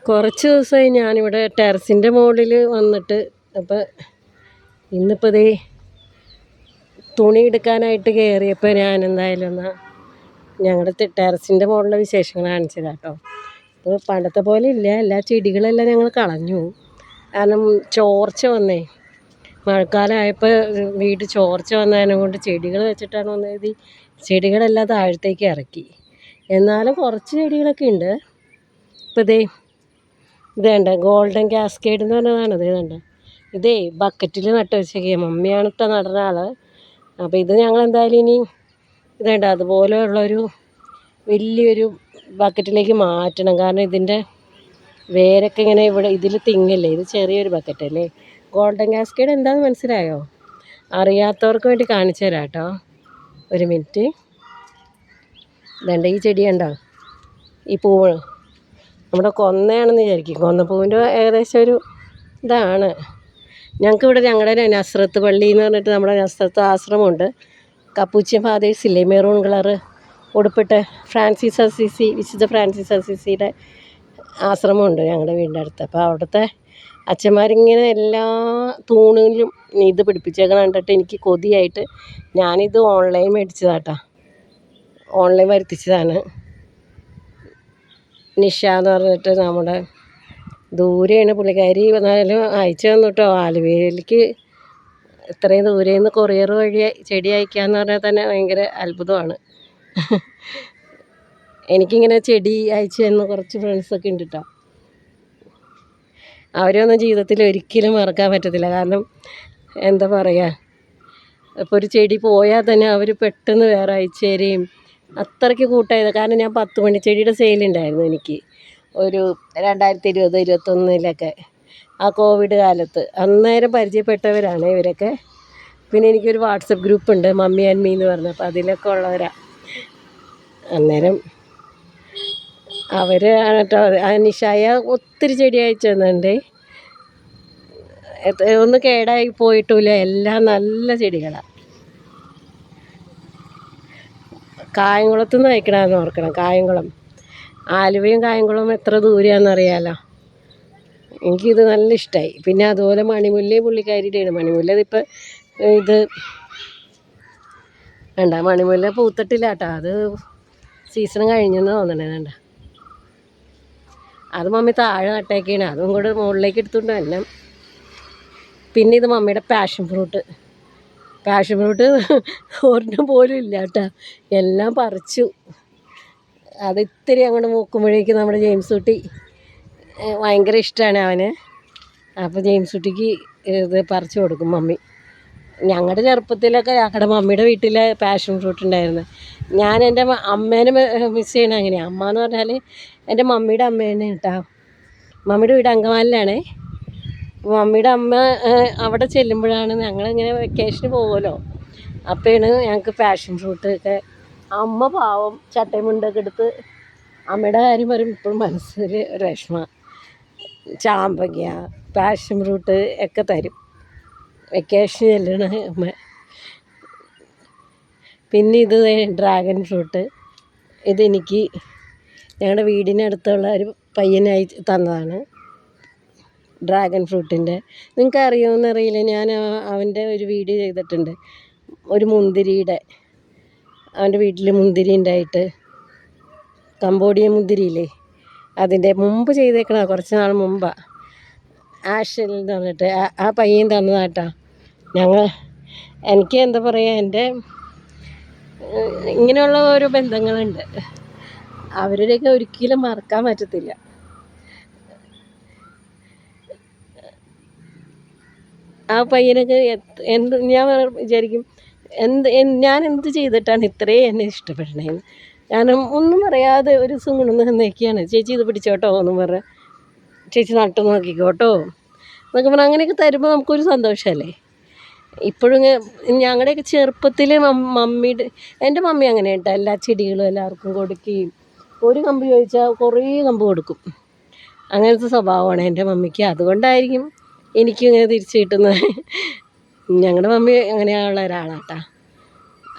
കുറച്ച് ദിവസമായി ഞാനിവിടെ ടെറസിൻ്റെ മുകളിൽ വന്നിട്ട്. അപ്പോൾ ഇന്നിപ്പോൾ ദേ തുണി എടുക്കാനായിട്ട് കയറിയപ്പോൾ ഞാൻ എന്തായാലും എന്നാൽ ഞങ്ങളുടെ ടെറസിൻ്റെ മുകളിലെ വിശേഷങ്ങൾ കാണിച്ചതാണ് കേട്ടോ. ഇപ്പോൾ പണ്ടത്തെ പോലെ ഇല്ല, എല്ലാ ചെടികളെല്ലാം ഞങ്ങൾ കളഞ്ഞു. കാരണം ചോർച്ച വന്നേ, മഴക്കാലമായപ്പോൾ വീട് ചോർച്ച വന്നതിനെ കൊണ്ട് ചെടികൾ വെച്ചിട്ടാണ് വന്നത്. ചെടികളെല്ലാം താഴത്തേക്ക് ഇറക്കി. എന്നാലും കുറച്ച് ചെടികളൊക്കെ ഉണ്ട്. ഇപ്പോൾ ഇതേണ്ട ഗോൾഡൻ കാസ്കേഡ് എന്ന് പറഞ്ഞതാണ്. ഇതേണ്ട ഇതേ ബക്കറ്റിൽ നട്ട് വെച്ചേക്കുക. മമ്മിയാണ് ഇട്ട നടുന്ന ആൾ. അപ്പോൾ ഇത് ഞങ്ങൾ എന്തായാലും ഇനി ഇതേണ്ട അതുപോലെയുള്ളൊരു വലിയൊരു ബക്കറ്റിലേക്ക് മാറ്റണം. കാരണം ഇതിൻ്റെ വേരൊക്കെ ഇങ്ങനെ ഇവിടെ ഇതിൽ തിങ്ങില്ലേ. ഇത് ചെറിയൊരു ബക്കറ്റല്ലേ. ഗോൾഡൻ കാസ്കേഡ് എന്താണെന്ന് മനസ്സിലായോ? അറിയാത്തവർക്ക് വേണ്ടി കാണിച്ചു തരാം കേട്ടോ. ഒരു മിനിറ്റ്. ഇതേണ്ട ഈ ചെടി കണ്ടോ, ഈ പൂവ് നമ്മുടെ കൊന്നയാണെന്ന് വിചാരിക്കും. കൊന്നപ്പൂവിൻ്റെ ഏകദേശം ഒരു ഇതാണ്. ഞങ്ങൾക്കിവിടെ ഞങ്ങളുടെ നസ്രത്ത് പള്ളി എന്ന് പറഞ്ഞിട്ട് നമ്മുടെ നസ്രത്ത് ആശ്രമമുണ്ട്. കപ്പൂച്ചിയൻ ഫാദേഴ്സ് ഇല്ലേ, മെറൂൺ കളറ് ഉടുപ്പിട്ട് ഫ്രാൻസിസ് അസീസി, വിശുദ്ധ ഫ്രാൻസിസ് അസീസിയുടെ ആശ്രമമുണ്ട് ഞങ്ങളുടെ വീടിൻ്റെ അടുത്ത്. അപ്പോൾ അവിടുത്തെ അച്ഛന്മാരിങ്ങനെ എല്ലാ തൂണിലും ഇത് പിടിപ്പിച്ചേക്കണം കണ്ടിട്ട് എനിക്ക് കൊതിയായിട്ട് ഞാനിത് ഓൺലൈൻ മേടിച്ചതാട്ടോ. ഓൺലൈൻ വരുത്തിച്ചതാണ്. നിഷ എന്ന് പറഞ്ഞിട്ട് നമ്മുടെ ദൂരെയാണ് പുള്ളിക്കാരി. എന്നാലും അയച്ചു തന്നു കേട്ടോ. ആലുവയിലേക്ക് ഇത്രയും ദൂരെ നിന്ന് കൊറിയർ വഴി ചെടി അയക്കാമെന്ന് പറഞ്ഞാൽ തന്നെ ഭയങ്കര അത്ഭുതമാണ്. എനിക്കിങ്ങനെ ചെടി അയച്ചു തന്ന കുറച്ച് ഫ്രണ്ട്സൊക്കെ ഉണ്ട് കേട്ടോ. അവരൊന്നും ജീവിതത്തിൽ ഒരിക്കലും മറക്കാൻ പറ്റത്തില്ല. കാരണം എന്താ പറയുക, ഇപ്പോൾ ഒരു ചെടി പോയാൽ തന്നെ അവർ പെട്ടെന്ന് വേറെ അയച്ചു തരികയും അത്രയ്ക്ക് കൂട്ടായത്. കാരണം ഞാൻ 10 മണിച്ചെടിയുടെ സെയിലുണ്ടായിരുന്നു എനിക്ക് ഒരു 2020-21 ആ കോവിഡ് കാലത്ത്. അന്നേരം പരിചയപ്പെട്ടവരാണ് ഇവരൊക്കെ. പിന്നെ എനിക്കൊരു വാട്സപ്പ് ഗ്രൂപ്പുണ്ട്, മമ്മി ആൻഡ് മീ എന്ന് പറഞ്ഞ്. അപ്പോൾ അതിലൊക്കെ ഉള്ളവരാണ്. അന്നേരം അവർ കേട്ടോ നിഷായ ഒത്തിരി ചെടി അയച്ചു തന്നിട്ടുണ്ട്. ഒന്നും കേടായി പോയിട്ടില്ല, എല്ലാം നല്ല ചെടികളാണ്. കായംകുളത്തു നിന്ന് അയക്കണമെന്ന് ഓർക്കണം. കായംകുളം, ആലുവയും കായംകുളവും എത്ര ദൂരെയാണെന്നറിയാമല്ലോ. എനിക്കിത് നല്ല ഇഷ്ടമായി. പിന്നെ അതുപോലെ മണിമുല്ലയും പുള്ളിക്കാരിയുടെയാണ്. മണിമുല്ല ഇതിപ്പോൾ ഇത് വേണ്ട, മണിമുല്ല പൂത്തിട്ടില്ല കേട്ടോ. അത് സീസൺ കഴിഞ്ഞെന്ന് തോന്നണേ. വേണ്ട, അത് മമ്മി താഴെ നട്ടേക്കാണ്. അതും കൂടെ മുകളിലേക്ക് എടുത്തുകൊണ്ട് തന്നെ. പിന്നെ ഇത് മമ്മിയുടെ പാഷൻ ഫ്രൂട്ട് ഒരെണ്ണം പോലും ഇല്ല കേട്ടോ. എല്ലാം പറിച്ചു. അത് ഇത്തിരി അങ്ങോട്ട് നോക്കുമ്പോഴേക്കും നമ്മുടെ ജെയിംസ് കുട്ടി ഭയങ്കര ഇഷ്ടമാണ് അവന്. അപ്പോൾ ജെയിംസ് കുട്ടിക്ക് ഇത് പറിച്ചു കൊടുക്കും മമ്മി. ഞങ്ങളുടെ ചെറുപ്പത്തിലൊക്കെ ഞങ്ങളുടെ മമ്മിയുടെ വീട്ടിൽ പാഷൻ ഫ്രൂട്ട് ഉണ്ടായിരുന്നു. ഞാൻ എൻ്റെ അമ്മേനെ മിസ് ചെയ്യണം. അങ്ങനെയാണ്. അമ്മ എന്ന് പറഞ്ഞാൽ എൻ്റെ മമ്മിയുടെ അമ്മയാണ് കേട്ടോ. മമ്മിയുടെ വീട് അങ്കമാലിലാണേ. മമ്മിയുടെ അമ്മ അവിടെ ചെല്ലുമ്പോഴാണ് ഞങ്ങളിങ്ങനെ വെക്കേഷന് പോകുമല്ലോ. അപ്പോഴാണ് ഞങ്ങൾക്ക് പാഷൻ ഫ്രൂട്ട് ഒക്കെ. അമ്മ പാവം ചട്ടയും മുണ്ടൊക്കെ എടുത്ത് അമ്മയുടെ കാര്യം പറയുമ്പോൾ ഇപ്പോഴും മനസ്സിൽ ഒരു വിഷമമാണ്. ചാമ്പയ്ക്ക, പാഷൻ ഫ്രൂട്ട് ഒക്കെ തരും വെക്കേഷൻ ചെല്ലണ അമ്മ. പിന്നെ ഇത് ഡ്രാഗൺ ഫ്രൂട്ട്. ഇതെനിക്ക് ഞങ്ങളുടെ വീടിനടുത്തുള്ള ഒരു പയ്യനായി തന്നതാണ്. ഡ്രാഗൺ ഫ്രൂട്ടിൻ്റെ നിങ്ങൾക്ക് അറിയുമെന്നറിയില്ല. ഞാൻ അവൻ്റെ ഒരു വീഡിയോ ചെയ്തിട്ടുണ്ട്. ഒരു മുന്തിരിയുടെ, അവൻ്റെ വീട്ടിൽ മുന്തിരി ഉണ്ടായിട്ട്, കംബോഡിയൻ മുന്തിരിയില്ലേ, അതിൻ്റെ മുമ്പ് ചെയ്തേക്കണ കുറച്ച് നാൾ മുമ്പാണ്. ആഷൽ എന്ന് പറഞ്ഞിട്ട് ആ പയ്യൻ തന്നതാട്ടാ. എനിക്ക് എന്താ പറയുക, എൻ്റെ ഇങ്ങനെയുള്ള ഓരോ ബന്ധങ്ങളുണ്ട്. അവരുടെയൊക്കെ ഒരിക്കലും മറക്കാൻ പറ്റത്തില്ല. ആ പയ്യനൊക്കെ ഞാൻ വിചാരിക്കും ഞാൻ എന്ത് ചെയ്തിട്ടാണ് ഇത്രയും എന്നെ ഇഷ്ടപ്പെടണേന്ന്. ഞാനും ഒന്നും പറയാതെ ഒരു ദിവസം കൊണ്ടുവന്ന് തന്നേക്കാണ്. ചേച്ചി ഇത് പിടിച്ചോട്ടോ എന്നും പറഞ്ഞ്, ചേച്ചി നട്ടു നോക്കിക്കോട്ടോ എന്നൊക്കെ പറഞ്ഞാൽ അങ്ങനെയൊക്കെ തരുമ്പോൾ നമുക്കൊരു സന്തോഷമല്ലേ. ഇപ്പോഴും ഞങ്ങളുടെയൊക്കെ ചെറുപ്പത്തിൽ മമ്മിയുടെ എൻ്റെ മമ്മി അങ്ങനെ കേട്ടോ. എല്ലാ ചെടികളും എല്ലാവർക്കും കൊടുക്കുകയും ഒരു കമ്പ് ചോദിച്ചാൽ കുറേ കമ്പ് കൊടുക്കും. അങ്ങനത്തെ സ്വഭാവമാണ് എൻ്റെ മമ്മിക്ക്. അതുകൊണ്ടായിരിക്കും എനിക്കും ഇങ്ങനെ തിരിച്ചു കിട്ടുന്നത്. ഞങ്ങളുടെ മമ്മി അങ്ങനെയുള്ള ഒരാളാട്ടാ.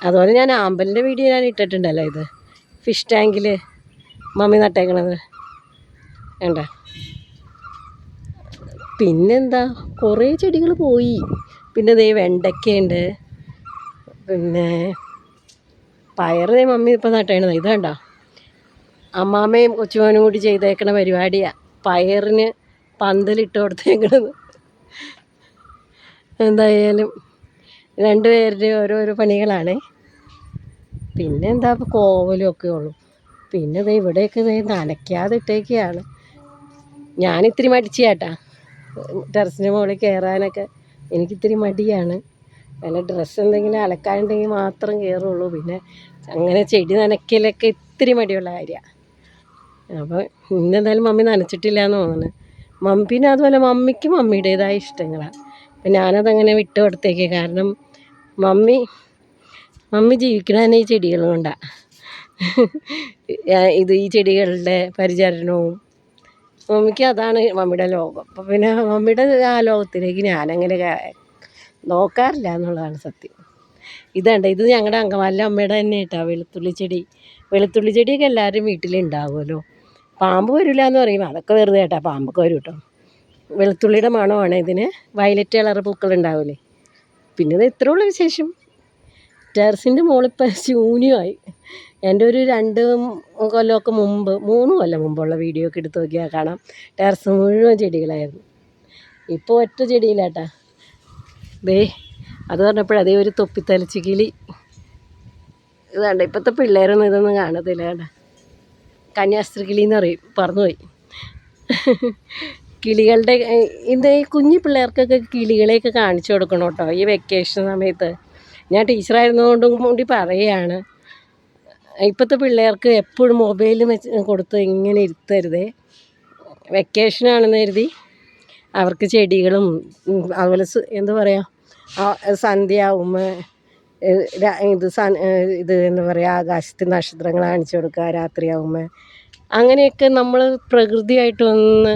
അതുപോലെ ഞാൻ ആമ്പലിൻ്റെ വീഡിയോ ഞാൻ ഇട്ടിട്ടുണ്ടല്ലോ. ഇത് ഫിഷ് ടാങ്കിൽ മമ്മി നട്ടേക്കണത് വേണ്ട. പിന്നെന്താ കുറേ ചെടികൾ പോയി. പിന്നെ ദേ വെണ്ടയ്ക്കയുണ്ട്, പിന്നെ പയർ ദേ മമ്മി ഇപ്പോൾ നട്ടേണത്. ഇത് കണ്ടോ, അമ്മാമ്മയും കൊച്ചുമോനും കൂടി ചെയ്തേക്കണ പരിപാടിയാണ്. പയറിന് പന്തലിട്ട് കൊടുത്തേക്കണത്. എന്തായാലും രണ്ടുപേരുടെയും ഓരോരോ പണികളാണ്. പിന്നെ എന്താ ഇപ്പോൾ കോവലും ഒക്കെ ഉള്ളൂ. പിന്നെ ദേ ഇവിടെയൊക്കെ ദേ നനയ്ക്കാതെ ഇട്ടേക്കുകയാണ്. ഞാനിത്തിരി മടിച്ചാട്ടാ ടെറസിൻ്റെ മുകളിൽ കയറാനൊക്കെ. എനിക്കിത്തിരി മടിയാണ്. വല്ല ഡ്രസ്സ് എന്തെങ്കിലും അലക്കാനുണ്ടെങ്കിൽ മാത്രം കയറുള്ളൂ. പിന്നെ അങ്ങനെ ചെടി നനയ്ക്കലൊക്കെ ഇത്തിരി മടിയുള്ള കാര്യമാണ്. അപ്പോൾ ഇന്നെന്തായാലും മമ്മി നനച്ചിട്ടില്ല എന്ന് തോന്നുന്നു. പിന്നെ അതുപോലെ മമ്മിക്ക് മമ്മിയുടേതായ ഇഷ്ടങ്ങളാണ്. അപ്പം ഞാനതങ്ങനെ വിട്ട് കൊടുത്തേക്ക്. കാരണം മമ്മി ജീവിക്കണ തന്നെ ഈ ചെടികൾ കൊണ്ടാണ്. ഈ ചെടികളുടെ പരിചരണവും മമ്മിക്ക് അതാണ് മമ്മിയുടെ ലോകം. അപ്പം പിന്നെ മമ്മിയുടെ ആ ലോകത്തിലേക്ക് ഞാനങ്ങനെ നോക്കാറില്ല എന്നുള്ളതാണ് സത്യം. ഇത് ഞങ്ങളുടെ അങ്കമാലിലെ അമ്മയുടെ തന്നെ കേട്ടോ വെളുത്തുള്ളി ചെടി. വെളുത്തുള്ളി ചെടിയൊക്കെ എല്ലാവരും വീട്ടിലുണ്ടാവുമല്ലോ. പാമ്പ് വരില്ല എന്ന് പറയും, അതൊക്കെ വെറുതെ കേട്ടോ. പാമ്പൊക്കെ വരും കേട്ടോ. വെളുത്തുള്ളിയുടെ മണമാണ് ഇതിന്. വയലറ്റ് കളർ പൂക്കളുണ്ടാവില്ലേ. പിന്നെ ഇത് ഇത്രേ ഉള്ളൂ വിശേഷം. ടെറസിൻ്റെ മുകളിലിപ്പോൾ ശൂന്യമായി. എൻ്റെ ഒരു 2 കൊല്ലമൊക്കെ മുമ്പ്, 3 കൊല്ലം മുമ്പുള്ള വീഡിയോ ഒക്കെ എടുത്ത് നോക്കിയാൽ കാണാം. ടെറസ് മുഴുവൻ ചെടികളായിരുന്നു. ഇപ്പോൾ ഒറ്റ ചെടിയിലാട്ടാ. ദേ അത് പറഞ്ഞപ്പോഴേ അതേ ഒരു തൊപ്പിത്തലച്ച് കിളി. ഇതാണ്ട് ഇപ്പോഴത്തെ പിള്ളേരൊന്നും ഇതൊന്നും കാണത്തില്ല. കേട്ടാ, കന്യാസ്ത്രീ കിളി എന്ന് പറയും, പറന്നുപോയി. കിളികളുടെ ഇത് കുഞ്ഞു പിള്ളേർക്കൊക്കെ കിളികളെയൊക്കെ കാണിച്ചു കൊടുക്കണം കേട്ടോ ഈ വെക്കേഷൻ സമയത്ത്. ഞാൻ ടീച്ചറായിരുന്നതുകൊണ്ടും കൂടി പറയുകയാണ്, ഇപ്പോഴത്തെ പിള്ളേർക്ക് എപ്പോഴും മൊബൈലും കൊടുത്ത് ഇങ്ങനെ ഇരുത്തരുതേ. വെക്കേഷനാണെന്ന് കരുതി അവർക്ക് ചെടികളും അതുപോലെ എന്താ പറയുക, സന്ധ്യയാവുമ്പോൾ ഇത് എന്താ പറയുക, ആകാശത്ത് നക്ഷത്രങ്ങൾ കാണിച്ചു കൊടുക്കുക രാത്രിയാവുമ്പോൾ. അങ്ങനെയൊക്കെ നമ്മൾ പ്രകൃതിയായിട്ടൊന്ന്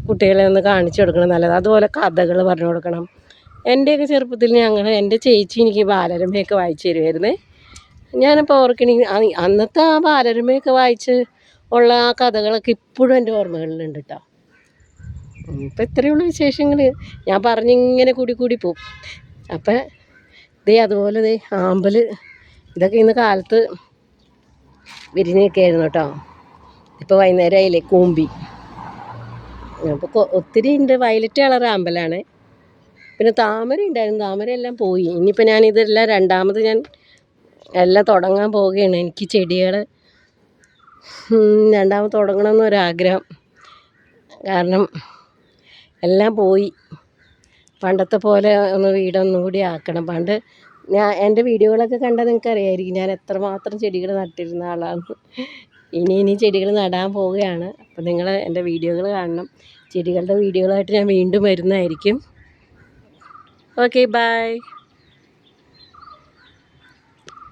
കുട്ടികളെ ഒന്ന് കാണിച്ചു കൊടുക്കണം, നല്ലത്. അതുപോലെ കഥകൾ പറഞ്ഞു കൊടുക്കണം. എൻ്റെയൊക്കെ ചെറുപ്പത്തിൽ എൻ്റെ ചേച്ചി എനിക്ക് ബാലരമയൊക്കെ വായിച്ചു തരുമായിരുന്നേ. ഞാനിപ്പോൾ ഓർക്കണി അന്നത്തെ ആ ബാലരമയൊക്കെ വായിച്ച് ഉള്ള ആ കഥകളൊക്കെ ഇപ്പോഴും എൻ്റെ ഓർമ്മകളിലുണ്ട് കേട്ടോ. ഇപ്പം ഇത്രയുള്ള വിശേഷങ്ങൾ ഞാൻ പറഞ്ഞിങ്ങനെ കൂടി പോവും. അപ്പം അതുപോലെ ആമ്പൽ ഇതൊക്കെ ഇന്ന് കാലത്ത് വിരിഞ്ഞ് നിൽക്കുകയായിരുന്നു കേട്ടോ. ഇപ്പോൾ വൈകുന്നേരമായില്ലേ, കൂമ്പി. അപ്പോൾ ഒത്തിരി ഉണ്ട്. വയലറ്റ് കളർ ആമ്പലാണ്. പിന്നെ താമര ഉണ്ടായിരുന്നു, താമരയെല്ലാം പോയി. ഇനിയിപ്പോൾ ഞാനിതെല്ലാം രണ്ടാമത് ഞാൻ എല്ലാം തുടങ്ങാൻ പോവുകയാണ്. എനിക്ക് ചെടികൾ രണ്ടാമത് തുടങ്ങണമെന്നൊരാഗ്രഹം. കാരണം എല്ലാം പോയി. പണ്ടത്തെ പോലെ ഒന്ന് വീടൊന്നും കൂടി ആക്കണം. പണ്ട് എൻ്റെ വീഡിയോകളൊക്കെ കണ്ടാൽ നിങ്ങൾക്ക് അറിയാമായിരിക്കും ഞാൻ എത്രമാത്രം ചെടികൾ നട്ടിരുന്ന ആളാണ്. ഇനി ചെടികൾ നടാൻ പോവുകയാണ്. അപ്പോൾ നിങ്ങൾ എൻ്റെ വീഡിയോകൾ കാണണം. ചെടികളുടെ വീഡിയോകളായിട്ട് ഞാൻ വീണ്ടും വരുന്നതായിരിക്കും. Okay, by.